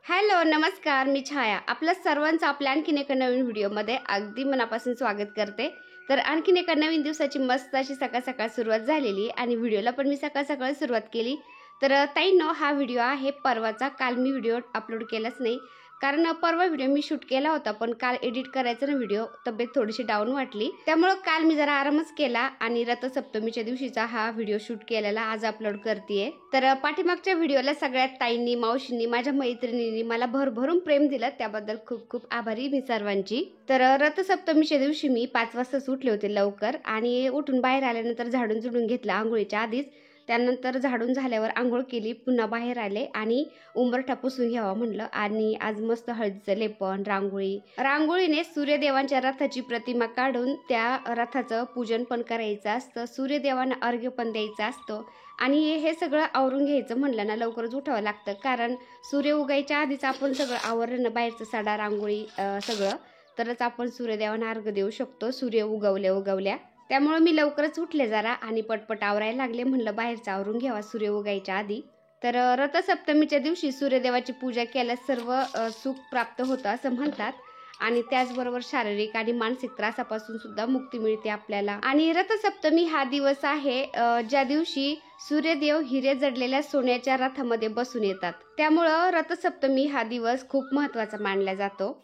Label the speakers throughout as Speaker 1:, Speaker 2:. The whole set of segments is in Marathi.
Speaker 1: हॅलो नमस्कार, मी छाया आपल्या सर्वांचं आपल्या आणखीन एका नवीन व्हिडिओमध्ये अगदी मनापासून स्वागत करते। तर आणखीन एका नवीन दिवसाची मस्त अशी सकाळ सकाळ सुरुवात झालेली आणि व्हिडिओला पण मी सकाळ सकाळ सुरुवात केली। तर ताईंनो, हा व्हिडिओ आहे परवाचा। काल मी व्हिडिओ अपलोड केलाच नाही कारण परवा व्हिडिओ मी शूट केला होता, पण काल एडिट करायचा ना व्हिडिओ, तब्येत थोडीशी डाऊन वाटली, त्यामुळे काल मी जरा आरामच केला आणि रथसप्तमीच्या दिवशीचा हा व्हिडिओ शूट केलेला आज अपलोड करतेय। तर पाठीमागच्या व्हिडिओला सगळ्यात ताईंनी, मावशींनी, माझ्या मैत्रिणींनी मला भरभरून प्रेम दिलं, त्याबद्दल खूप खूप आभारी मी सर्वांची। तर रथसप्तमीच्या दिवशी मी 5 वाजता उठले होते लवकर आणि उठून बाहेर आल्यानंतर झाडून झुडून घेतलं आंघोळीच्या आधीच। त्यानंतर झाडून झाल्यावर आंघोळ केली, पुन्हा बाहेर आले आणि उंबरठा पुसून घ्यावा म्हणलं आणि आज मस्त हळदीचं लेपन, रांगोळीने सूर्यदेवांच्या रथाची प्रतिमा काढून त्या रथाचं पूजन पण करायचं असतं, सूर्यदेवांना अर्घ्य पण द्यायचं असतं आणि हे सगळं आवरून घ्यायचं म्हणलं ना लवकरच उठावं लागतं, कारण सूर्य उगायच्या आधीच आपण सगळं आवरलं, बाहेरचं साडा, रांगोळी सगळं, तरच आपण सूर्यदेवांना अर्घ्य देऊ शकतो सूर्य उगवल्या। त्यामुळे मी लवकरच उठले जरा आणि पटपट आवरायला लागले, म्हणलं बाहेरचं आवरून घ्यावा सूर्य उगायच्या आधी। तर रथसप्तमीच्या दिवशी सूर्यदेवाची पूजा केल्यास सर्व सुख प्राप्त होतं असं म्हणतात आणि त्याचबरोबर शारीरिक आणि मानसिक त्रासापासून सुद्धा मुक्ती मिळते आपल्याला। आणि रथसप्तमी हा दिवस आहे ज्या दिवशी सूर्यदेव हिरे जडलेल्या सोन्याच्या रथामध्ये बसून येतात, त्यामुळं रथसप्तमी हा दिवस खूप महत्त्वाचा मानला जातो।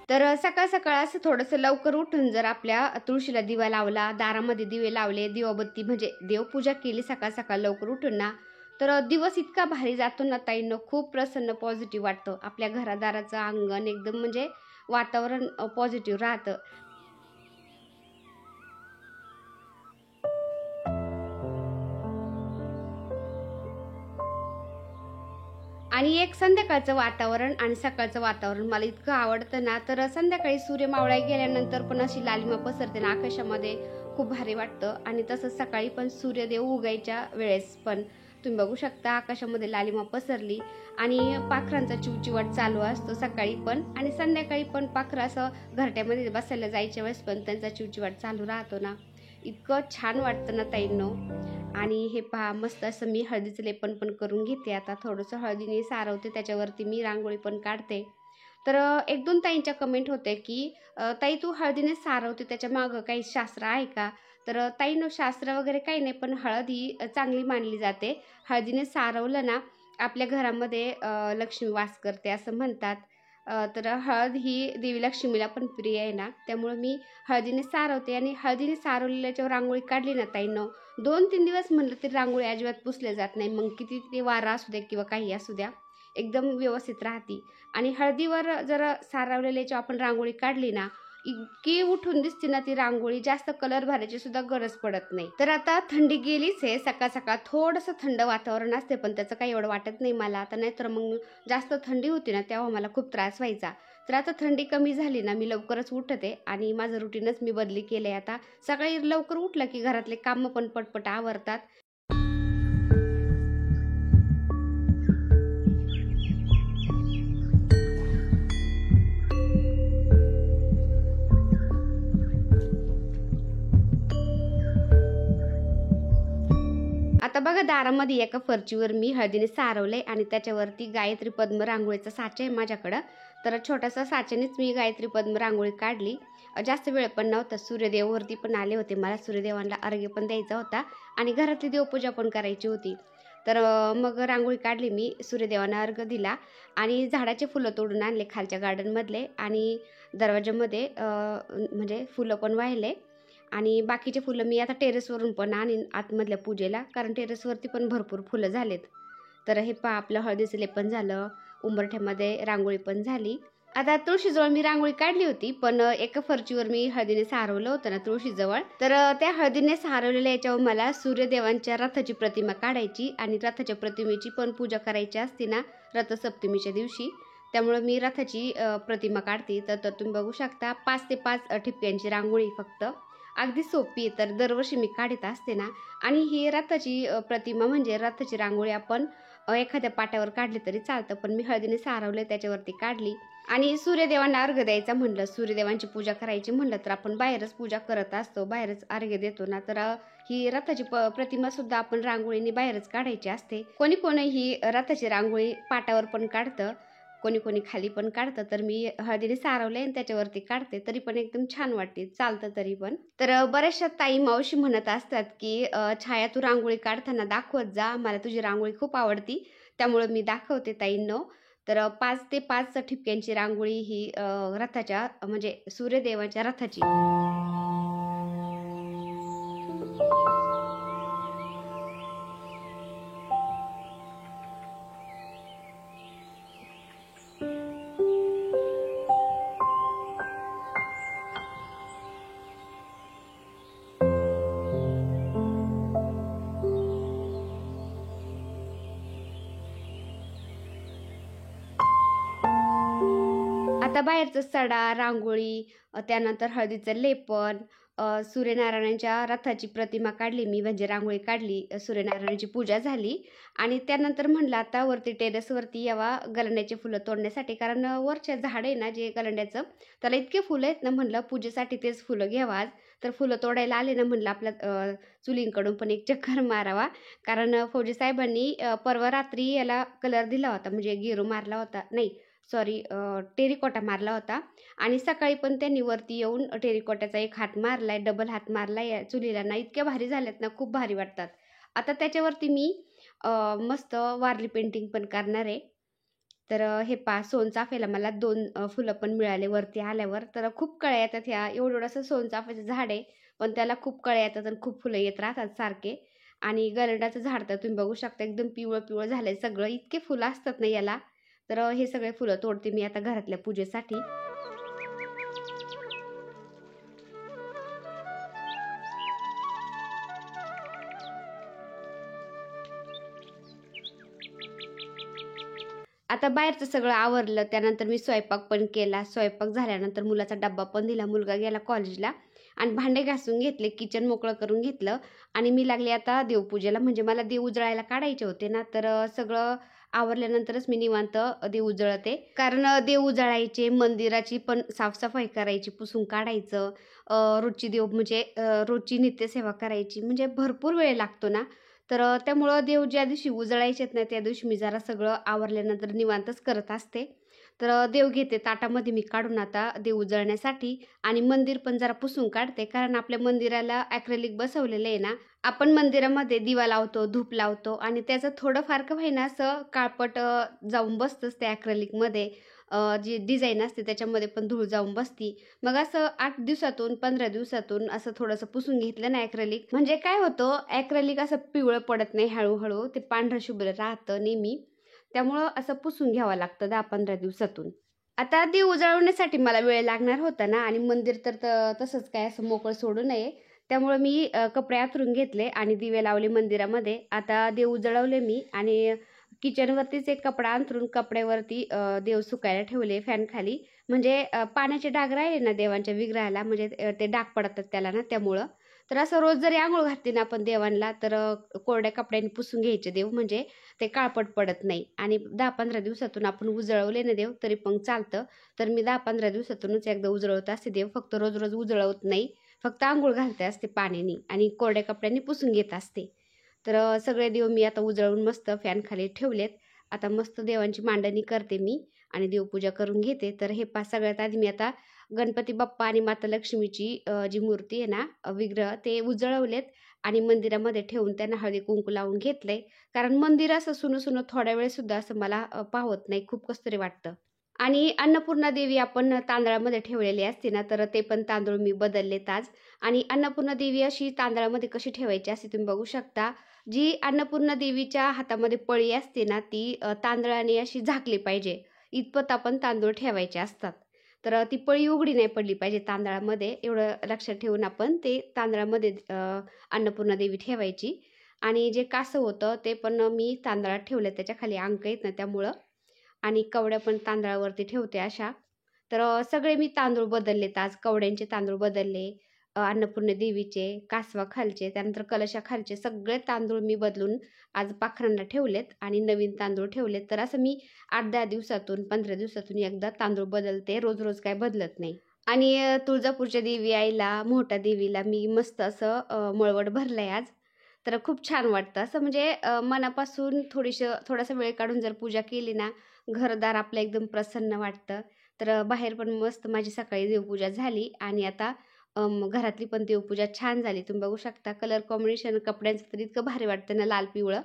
Speaker 1: तर सकाळ सकाळ असं थोडंसं लवकर उठून जर आपल्या तुळशीला दिवा लावला, दारामध्ये दिवे लावले, दिवाबत्ती म्हणजे देवपूजा केली सकाळ सकाळ लवकर उठून ना, तर दिवस इतका भारी जातो ना ताईंनो, खूप प्रसन्न पॉझिटिव्ह वाटतं। आपल्या घरादाराचं अंगण एकदम म्हणजे वातावरण पॉझिटिव्ह राहतं। आणि एक संध्याकाळचं वातावरण आणि सकाळचं वातावरण मला इतकं आवडतं ना, तर संध्याकाळी सूर्य मावळायला गेल्यानंतर पण अशी लालिमा पसरते ना आकाशामध्ये, खूप भारी वाटतं। आणि तसंच सकाळी पण सूर्यदेव उगायच्या वेळेस पण तुम्ही बघू शकता आकाशामध्ये लालिमा पसरली आणि पाखरांचा चिवचिवाट चालू असतो सकाळी पण, आणि संध्याकाळी पण पाखरं असं घरट्यामध्ये बसायला जायच्या वेळेस पण त्यांचा चिवचिवाट चालू राहतो ना, इतकं छान वाटतं ना ताईंनो। आणि हे पहा, मस्त असं मी हळदीचं लेपन पण करून घेते, आता थोडंसं हळदीने सारवते, त्याच्यावरती मी रांगोळी पण काढते। तर एक दोन ताईंच्या कमेंट होते की ताई तू हळदीने सारवते, त्याच्या मागं काही शास्त्र आहे का? तर ताईंनो, शास्त्र वगैरे काही नाही, पण हळद ही चांगली मानली जाते। हळदीने सारवलं ना आपल्या घरामध्ये लक्ष्मी वास करते असं म्हणतात। तर हळद ही देवी लक्ष्मीला पण प्रिय आहे ना, त्यामुळे मी हळदीने सारवते आणि हळदीने सारवलेल्याच्यावर रांगोळी काढली ना ताईंनो, 2-3 दिवस म्हणलं तरी रांगोळी अजिबात पुसल्या जात नाही, मग किती ते वारा असू द्या किंवा काही असू द्या, एकदम व्यवस्थित राहते। आणि हळदीवर जर सारवलेल्याच्यावर आपण रांगोळी काढली ना, इतकी उठून दिसते ना ती रांगोळी, जास्त कलर भरायची सुद्धा गरज पडत नाही। तर आता थंडी गेलीच आहे, सकाळ सकाळ थोडंसं थंड वातावरण असते, पण त्याचं काही एवढं वाटत नाही मला आता, नाहीतर मग जास्त थंडी होती ना तेव्हा मला खूप त्रास व्हायचा। तर आता थंडी कमी झाली ना, मी लवकरच उठते आणि माझं रुटीनच मी बदली केलंय। आता सकाळी लवकर उठलं की घरातले कामं पण पटपट आवरतात। आता बघा, दारामध्ये एका फरचीवर मी हळदीने सारवलंय आणि त्याच्यावरती गायत्री पद्म रांगोळीचा साचा आहे माझ्याकडं, तर छोटासा साच्यानेच मी गायत्री पद्म रांगोळी काढली। जास्त वेळ पण नव्हता, सूर्यदेवावरती पण आले होते, मला सूर्यदेवांना अर्घ्य पण द्यायचा होता आणि घरातली देवपूजा पण करायची होती। तर मग रांगोळी काढली मी, सूर्यदेवांना अर्घ्य दिला आणि झाडाचे फुलं तोडून आणले खालच्या गार्डनमधले आणि दरवाजामध्ये म्हणजे फुलं पण वाहिले आणि बाकीचे फुलं मी आता टेरेसवरून पण आणीन आतमधल्या पूजेला, कारण टेरेसवरती पण भरपूर फुलं झालेत। तर हे पहा, आपलं हळदीचं लेपन झालं, उंबरठ्यामध्ये रांगोळी पण झाली। आता तुळशीजवळ मी रांगोळी काढली होती, पण एका फरचीवर मी हळदीने सारवलं होतं ना तुळशीजवळ, तर त्या हळदीने सारवलेल्या याच्यावर मला सूर्यदेवांच्या रथाची प्रतिमा काढायची आणि रथाच्या प्रतिमेची पण पूजा करायची असते ना रथसप्तमीच्या दिवशी, त्यामुळे मी रथाची प्रतिमा काढते। तर तुम्ही बघू शकता 5 ते 5 ठिपक्यांची रांगोळी, फक्त अगदी सोपी आहे, तर दरवर्षी मी काढत असते ना। आणि ही रथाची प्रतिमा म्हणजे रथाची रांगोळी आपण एखाद्या पाट्यावर काढली तरी चालतं, पण मी हळदीने सारवले त्याच्यावरती काढली. आणि सूर्यदेवांना अर्घ्य द्यायचा म्हणलं, सूर्यदेवांची पूजा करायची म्हणलं तर आपण बाहेरच पूजा करत असतो, बाहेरच अर्घ्य देतो ना. तर ही रथाची प्रतिमा सुद्धा आपण रांगोळीने बाहेरच काढायची असते. कोणी कोणी ही रथाची रांगोळी पाटावर पण काढतं, कोणी कोणी खाली पण काढतं. तर मी हळदीने सारवले आणि त्याच्यावरती काढते, तरी पण एकदम छान वाटते, चालतं तरी पण. तर बऱ्याचशा ताई मावशी म्हणत असतात की छाया तू रांगोळी काढताना दाखवत जा, मला तुझी रांगोळी खूप आवडती, त्यामुळे मी दाखवते ताईंनो. तर 5 ते 5 ठिपक्यांची रांगोळी ही रथाच्या म्हणजे सूर्यदेवाच्या रथाची. आता बाहेरचं सडा, रांगोळी, त्यानंतर हळदीचं लेपन, सूर्यनारायणांच्या रथाची प्रतिमा काढली मी, म्हणजे रांगोळी काढली, सूर्यनारायणाची पूजा झाली. आणि त्यानंतर म्हणलं आता वरती टेरेसवरती यावा गलंड्याची फुलं तोडण्यासाठी, कारण वरच्या झाड आहे ना जे गलंड्याचं, त्याला इतके फुलं आहेत ना, म्हणलं पूजेसाठी तेच फुलं घ्यावा आज. तर फुलं तोडायला आले ना, म्हणलं आपल्या चुलींकडून पण एक चक्कर मारावा, कारण फौजी साहेबांनी परवा रात्री याला कलर दिला होता, म्हणजे गेरू मारला होता, नाही सॉरी टेरिकॉटा मारला होता. आणि सकाळी पण त्यांनी वरती येऊन टेरिकॉटाचा एक हात मारलाय, डबल हात मारलाय या चुलीला ना, इतक्या भारी झाल्यात ना, खूप भारी वाटतात. आता त्याच्यावरती मी मस्त वारली पेंटिंग पण करणार आहे. तर हे सोनचाफ्याला मला 2 फुलं पण मिळाले वरती आल्यावर. तर खूप कळ्या येतात, ह्या एवढंसं सोनचाफ्याचं झाड आहे, पण त्याला खूप कळ्या येतात आणि खूप फुलं येत राहतात सारखे. आणि गलंडाचं झाड तर तुम्ही बघू शकता, एकदम पिवळं पिवळं झालंय सगळं, इतके फुलं असतात ना याला. तर हे सगळे फुलं तोडते मी आता घरातल्या पूजेसाठी. आता बाहेरचं सगळं आवरलं, त्यानंतर मी स्वयंपाक पण केला. स्वयंपाक झाल्यानंतर मुलाचा डब्बा पण दिला, मुलगा गेला कॉलेजला. आणि भांडे घासून घेतले, किचन मोकळं करून घेतलं. आणि मी लागले आता देवपूजेला, म्हणजे मला देव उजळायला काढायचे होते ना, तर सगळं आवरल्यानंतरच मी निवांत देव उजळते. कारण देव उजळायचे, मंदिराची पण साफसफाई करायची, पुसून काढायचं, रोजची देव म्हणजे रोजची नित्यसेवा करायची, म्हणजे भरपूर वेळ लागतो ना. तर त्यामुळं देव ज्या दिवशी उजळायचे आहेत ना, त्या दिवशी मी जरा सगळं आवरल्यानंतर निवांतच करत असते. तर देव घेते ताटामध्ये मी काढून आता देव उजळण्यासाठी. आणि मंदिर पण जरा पुसून काढते, कारण आपल्या मंदिराला ॲक्रेलिक बसवलेलं आहे ना. आपण मंदिरामध्ये दिवा लावतो, धूप लावतो, आणि त्याचं थोडंफार का होईना असं काळपट जाऊन बसतंच त्या ॲक्रेलिकमध्ये. जी डिझाईन असते त्याच्यामध्ये पण धूळ जाऊन बसती. मग असं 8 दिवसातून 15 दिवसातून असं थोडंसं पुसून घेतलं ना ॲक्रेलिक, म्हणजे काय होतं, ॲक्रेलिक असं पिवळं पडत नाही, हळूहळू ते पांढरं शुभ्र राहतं नेहमी. त्यामुळं असं पुसून घ्यावं लागतं 10-15 दिवसातून. आता देव उजळवण्यासाठी मला वेळ लागणार होता ना, आणि मंदिर तर तसंच काय असं मोकळं सोडू नये. त्यामुळं मी कपडे अंथरून घेतले आणि दिवे लावले मंदिरामध्ये. आता देव उजळवले मी, आणि किचनवरतीच एक कपडा अंथरून कपड्यावरती देव सुकायला ठेवले फॅनखाली. म्हणजे पाण्याचे डाग राहिले ना देवांच्या विग्रहाला, म्हणजे ते डाग पडतात त्याला ना, त्यामुळं. तर असं रोज जरी अंघोळ घातली ना आपण देवांना, तर कोरड्या कपड्यांनी पुसून घ्यायचे देव, म्हणजे ते काळपट पडत नाही. आणि 10-15 दिवसातून आपण उजळवले ना देव तरी पण चालतं. तर मी 10-15 दिवसातूनच एकदा उजळवत असते देव, फक्त रोज रोज उजळवत नाही. फक्त अंघोळ घालते असते पाण्याने आणि कोरड्या कपड्यांनी पुसून घेत असते. तर सगळे देव मी आता उजळवून मस्त फॅनखाली ठेवलेत. आता मस्त देवांची मांडणी करते मी आणि देवपूजा करून घेते. तर हे सगळ्यात आधी मी आता गणपती बाप्पा आणि माता लक्ष्मीची जी मूर्ती आहे ना, विग्रह ते उजळवलेत आणि मंदिरामध्ये ठेवून त्यांना हळदी कुंकू लावून घेतलंय. कारण मंदिर असं सुनं थोड्या वेळसुद्धा असं मला पाहत नाही, खूप कसं तरी वाटतं. आणि अन्नपूर्णा देवी आपण तांदळामध्ये ठेवलेली असते ना, तर ते पण तांदूळ मी बदललेत आज. आणि अन्नपूर्णा देवी अशी तांदळामध्ये कशी ठेवायची असते तुम्ही बघू शकता. जी अन्नपूर्णा देवीच्या हातामध्ये पळी असते ना, ती तांदळाने अशी झाकली पाहिजे, इतपत आपण तांदूळ ठेवायचे असतात. तर ती पळी उघडी नाही पडली पाहिजे तांदळामध्ये, एवढं लक्षात ठेवून आपण ते तांदळामध्ये अन्नपूर्णा देवी ठेवायची. आणि जे कासव होतं ते पण मी तांदळात ठेवलं, त्याच्या खाली अंक आहेत ना त्यामुळं. आणि कवड्या पण तांदळावरती ठेवते अशा. तर सगळे मी तांदूळ बदललेत आज, कवड्यांचे तांदूळ बदलले, अन्नपूर्णा देवीचे, कासवा खालचे, त्यानंतर कलशा खालचे सगळे तांदूळ मी बदलून आज पाखरांना ठेवलेत आणि नवीन तांदूळ ठेवलेत. तर असं मी 8-10 दिवसातून 15 दिवसातून एकदा तांदूळ बदलते, रोज रोज काय बदलत नाही. आणि तुळजापूरच्या देवी आईला, मोठ्या देवीला मी मस्त असं मळवट भरलंय आज. तर खूप छान वाटतं असं म्हणजे मनापासून थोडासा वेळ काढून जर पूजा केली ना, घरदार आपलं एकदम प्रसन्न वाटतं. तर बाहेर पण मस्त माझी सकाळी देवपूजा झाली आणि आता घरातली पण देवपूजा छान झाली. तुम्ही बघू शकता कलर कॉम्बिनेशन कपड्यांचं तर इतकं भारी वाटतं ना, लाल पिवळं.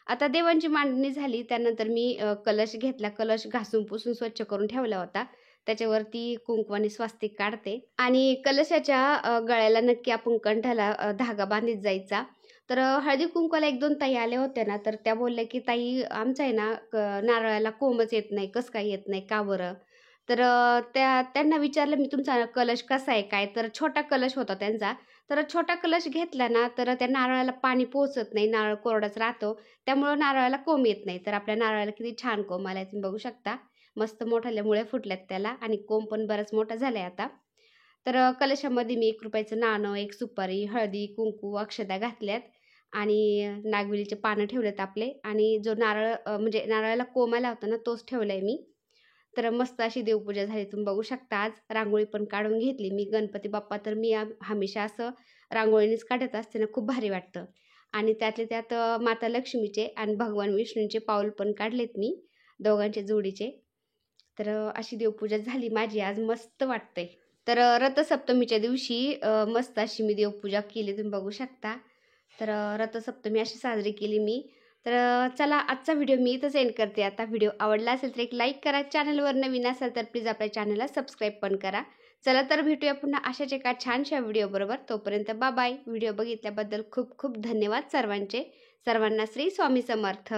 Speaker 1: आता देवांची मांडणी झाली त्यानंतर मी कलश घेतला. कलश घासून पुसून स्वच्छ करून ठेवला होता. त्याच्यावरती कुंकवाने स्वास्तिक काढते आणि कलशाच्या गळ्याला नक्की आपण कंठाला धागा बांधीत जायचा. तर हळदी कुंकवाला 1-2 ताई आल्या होत्या ना, तर त्या बोलल्या की "ताई आमचं आहे ना नारळाला कोंबच येत नाही, कसं काय येत नाही, का बरं?" तर त्यांना विचारलं मी, "तुमचा कलश कसा आहे काय?" तर छोटा कलश होता त्यांचा. तर छोटा कलश घेतला ना, तर त्या नारळाला पाणी पोहोचत नाही, नारळ कोरडाच राहतो. त्यामुळं नारळाला कोंब येत नाही. तर आपल्या नारळाला किती छान कोंब आलाय तुम्ही बघू शकता. मस्त मोठाल्या मुळ्या फुटल्यात त्याला आणि कोंब पण बराच मोठा झालाय आता. तर कलशामध्ये मी ₹1 नाणं, 1 सुपारी, हळदी, कुंकू, अक्षता घातल्यात आणि नागवेलीचे पानं ठेवलेत आपले आणि जो नारळ म्हणजे नारळाला कोंब आला होता ना, तोच ठेवलाय मी. तर मस्त अशी देवपूजा झाली. तुम्ही बघू शकता आज रांगोळी पण काढून घेतली मी. गणपती बाप्पा तर मी हमेशा असं रांगोळीनेच काढत असते ना, खूप भारी वाटतं. आणि त्यातल्या त्यात माता लक्ष्मीचे आणि भगवान विष्णूंचे पाऊल पण काढलेत मी, दोघांचे जोडीचे. तर अशी देवपूजा झाली माझी आज, मस्त वाटतंय. तर रथसप्तमीच्या दिवशी मस्त अशी मी देवपूजा केली तुम्ही बघू शकता. तर रथसप्तमी अशी साजरी केली मी. तर चला आजचा व्हिडिओ मी इथंच एंड करते आता. व्हिडिओ आवडला असेल तर एक लाईक करा. चॅनलवर नवीन असाल तर प्लीज आपल्या चॅनलला सबस्क्राईब पण करा. चला तर भेटूया पुन्हा अशाच एका छानशा व्हिडिओबरोबर. तोपर्यंत बाय. व्हिडिओ बघितल्याबद्दल खूप खूप धन्यवाद सर्वांचे. सर्वांना श्री स्वामी समर्थ.